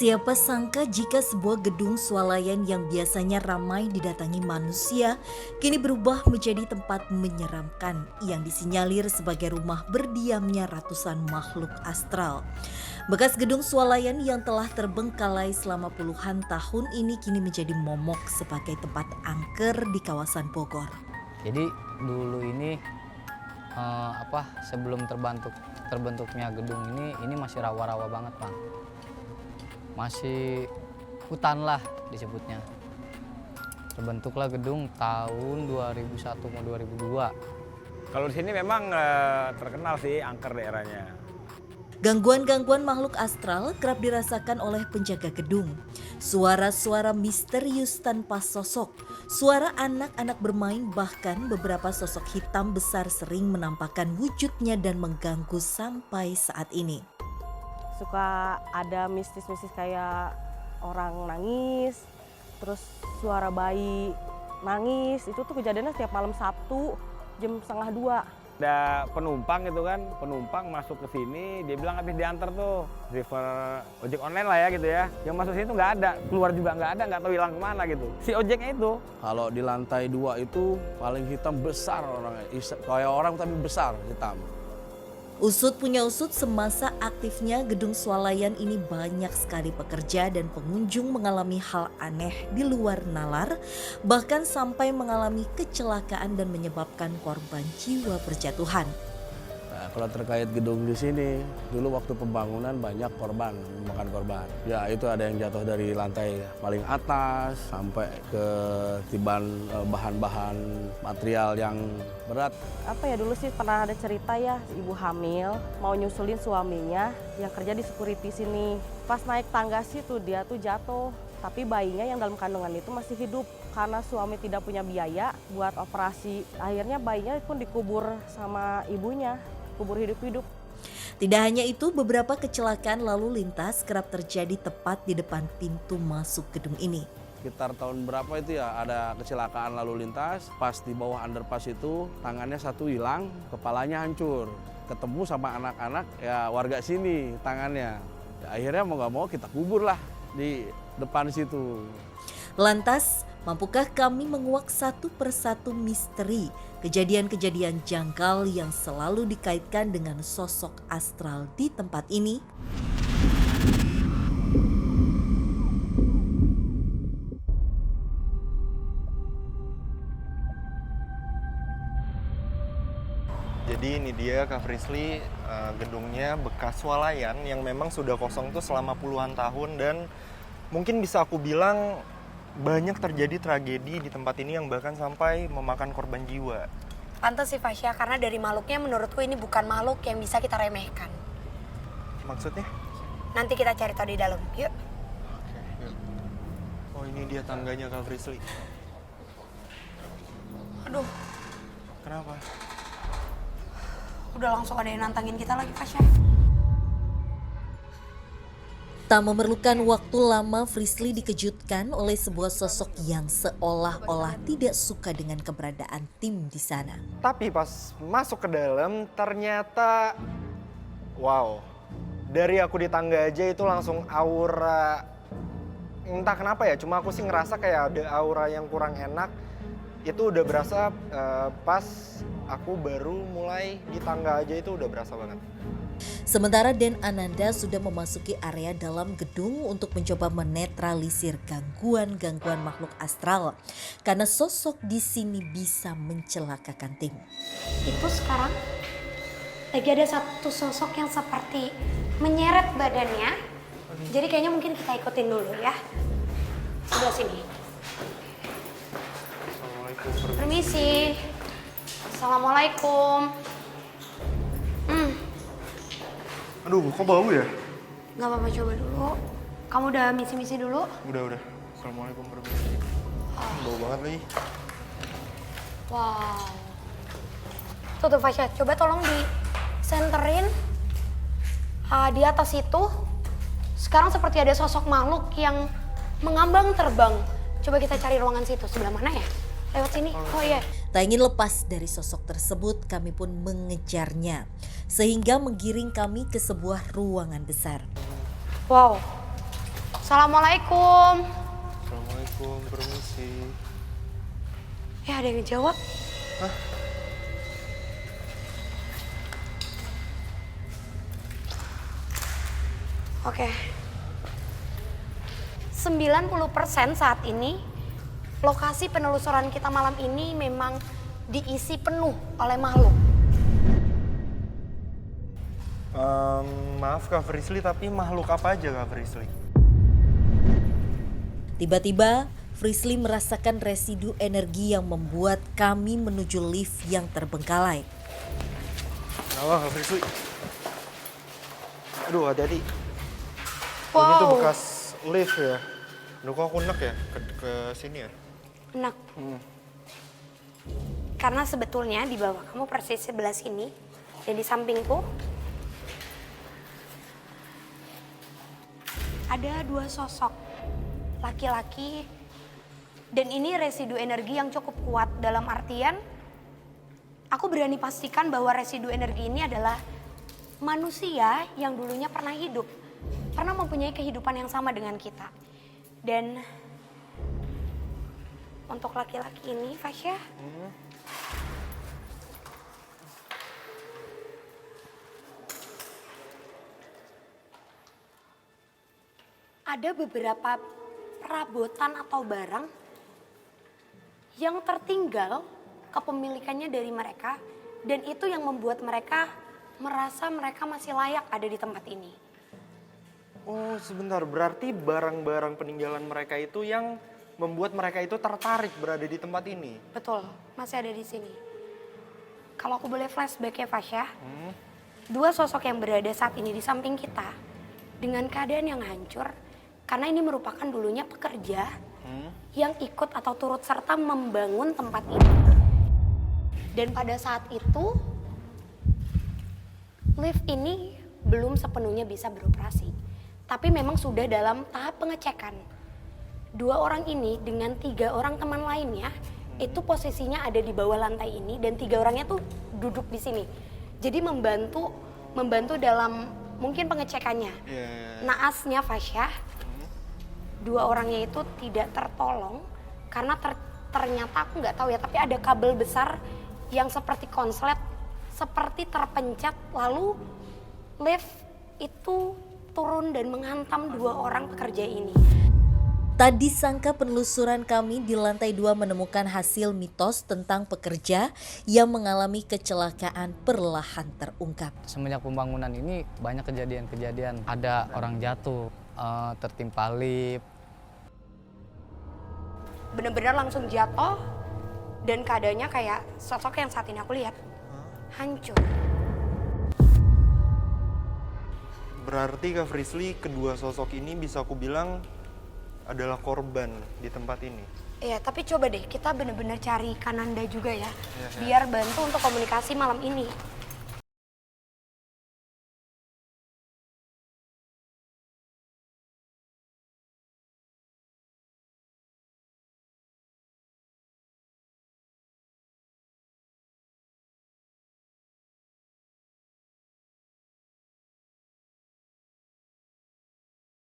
Siapa sangka jika sebuah gedung swalayan yang biasanya ramai didatangi manusia, kini berubah menjadi tempat menyeramkan yang disinyalir sebagai rumah berdiamnya ratusan makhluk astral. Bekas gedung swalayan yang telah terbengkalai selama puluhan tahun ini kini menjadi momok sebagai tempat angker di kawasan Bogor. Jadi dulu ini sebelum terbentuknya gedung ini masih rawa-rawa banget, Bang. Masih hutan lah disebutnya. Terbentuklah gedung tahun 2001 mau 2002. Kalau di sini memang terkenal sih angker daerahnya. Gangguan-gangguan makhluk astral kerap dirasakan oleh penjaga gedung. Suara-suara misterius tanpa sosok, suara anak-anak bermain, bahkan beberapa sosok hitam besar sering menampakkan wujudnya dan mengganggu sampai saat ini. Suka ada mistis-mistis kayak orang nangis, terus suara bayi nangis. Itu tuh kejadiannya setiap malam Sabtu jam 1:30. Ada penumpang gitu kan, penumpang masuk ke sini, dia bilang habis diantar tuh driver ojek online lah ya gitu ya. Yang masuk sini tuh nggak ada, keluar juga nggak ada, nggak tahu hilang kemana gitu. Si ojeknya itu. Kalau di lantai 2 itu paling hitam besar orangnya, kayak orang tapi besar hitam. Usut punya usut, semasa aktifnya gedung swalayan ini banyak sekali pekerja dan pengunjung mengalami hal aneh di luar nalar, bahkan sampai mengalami kecelakaan dan menyebabkan korban jiwa berjatuhan. Nah, kalau terkait gedung di sini, dulu waktu pembangunan banyak korban, memakan korban. Ya itu ada yang jatuh dari lantai paling atas sampai ke tiban bahan-bahan material yang berat. Dulu sih pernah ada cerita ya, ibu hamil mau nyusulin suaminya yang kerja di security sini. Pas naik tangga situ dia tuh jatuh, tapi bayinya yang dalam kandungan itu masih hidup. Karena suami tidak punya biaya buat operasi, akhirnya bayinya pun dikubur sama ibunya, kubur hidup-hidup. Tidak hanya itu, beberapa kecelakaan lalu lintas kerap terjadi tepat di depan pintu masuk gedung ini. Sekitar tahun berapa itu ya ada kecelakaan lalu lintas, pas di bawah underpass itu tangannya satu hilang, kepalanya hancur. Ketemu sama anak-anak ya warga sini tangannya. Ya, akhirnya mau gak mau kita kubur lah di depan situ. Lantas, mampukah kami menguak satu persatu misteri kejadian-kejadian janggal yang selalu dikaitkan dengan sosok astral di tempat ini? Jadi ini dia Kak Frisly, gedungnya bekas swalayan yang memang sudah kosong tuh selama puluhan tahun dan mungkin bisa aku bilang banyak terjadi tragedi di tempat ini yang bahkan sampai memakan korban jiwa. Pantes sih Fasya, karena dari makhluknya menurutku ini bukan makhluk yang bisa kita remehkan. Maksudnya? Nanti kita cari tahu di dalam, yuk. Oke, yuk. Oh ini dia tangganya Kak Frisly. Aduh, Kenapa? udah langsung ada yang nantangin kita lagi Fasya. Tak memerlukan waktu lama, Frisly dikejutkan oleh sebuah sosok yang seolah-olah tidak suka dengan keberadaan tim di sana. Tapi pas masuk ke dalam ternyata wow. Dari aku di tangga aja itu langsung aura, entah kenapa ya, cuma aku sih ngerasa kayak ada aura yang kurang enak. Itu udah berasa pas aku baru mulai di tangga aja itu udah berasa banget. Sementara Den Ananda sudah memasuki area dalam gedung untuk mencoba menetralisir gangguan-gangguan makhluk astral karena sosok di sini bisa mencelakakan tim. Itu sekarang lagi ada satu sosok yang seperti menyeret badannya. Jadi kayaknya mungkin kita ikutin dulu ya. Sebelah sini. Permisi. Assalamualaikum. Aduh, kok bau ya? Gak apa-apa, coba dulu. Kamu udah misi-misi dulu? Udah. Assalamualaikum warahmatullahi wabarakatuh. Bau banget lagi. Wow. Tuh Fasya, coba tolong di senterin di atas itu. Sekarang seperti ada sosok makhluk yang mengambang terbang. Coba kita cari ruangan situ. Sebelah mana ya? Lewat sini? Oh iya. Tak ingin lepas dari sosok tersebut, kami pun mengejarnya, sehingga menggiring kami ke sebuah ruangan besar. Wow, Assalamualaikum. Assalamualaikum, permisi. Ada yang ngejawab. Hah? Oke. 90% saat ini lokasi penelusuran kita malam ini memang diisi penuh oleh makhluk. Maaf Kak Frisly, tapi makhluk apa aja Kak Frisly? Tiba-tiba, Frisly merasakan residu energi yang membuat kami menuju lift yang terbengkalai. Kenapa Kak Frisly? Aduh, hati-hati. Ini tuh Wow, bekas lift ya. Aduh, kok aku nek ya ke sini ya? enak. Karena sebetulnya di bawah kamu persis sebelah sini dan di sampingku ada 2 sosok laki-laki, dan ini residu energi yang cukup kuat, dalam artian aku berani pastikan bahwa residu energi ini adalah manusia yang dulunya pernah hidup, pernah mempunyai kehidupan yang sama dengan kita. Dan untuk laki-laki ini, Fasya, ada beberapa perabotan atau barang yang tertinggal kepemilikannya dari mereka, dan itu yang membuat mereka merasa mereka masih layak ada di tempat ini. Oh, sebentar. Berarti barang-barang peninggalan mereka itu yang membuat mereka itu tertarik berada di tempat ini. Betul, masih ada di sini. Kalau aku boleh flashback ya, Fasya. 2 sosok yang berada saat ini di samping kita dengan keadaan yang hancur, karena ini merupakan dulunya pekerja yang ikut atau turut serta membangun tempat ini. Dan pada saat itu, lift ini belum sepenuhnya bisa beroperasi. Tapi memang sudah dalam tahap pengecekan. 2 orang ini dengan 3 orang teman lainnya, itu posisinya ada di bawah lantai ini, dan 3 orangnya tuh duduk di sini. Jadi membantu dalam mungkin pengecekannya. Naasnya Fasya, 2 orangnya itu tidak tertolong karena ternyata aku nggak tahu ya, tapi ada kabel besar yang seperti konslet, seperti terpencet, lalu lift itu turun dan menghantam 2 orang pekerja ini. Tak disangka penelusuran kami di lantai 2 menemukan hasil mitos tentang pekerja yang mengalami kecelakaan perlahan terungkap. Semenjak pembangunan ini banyak kejadian-kejadian. Ada orang jatuh, tertimpa lift. Bener-bener langsung jatuh, dan keadaannya kayak sosok yang saat ini aku lihat. Hancur. Berarti Kak Frisly, kedua sosok ini bisa aku bilang adalah korban di tempat ini. Iya, tapi coba deh kita bener-bener cari Kananda juga ya. Biar bantu untuk komunikasi malam ini.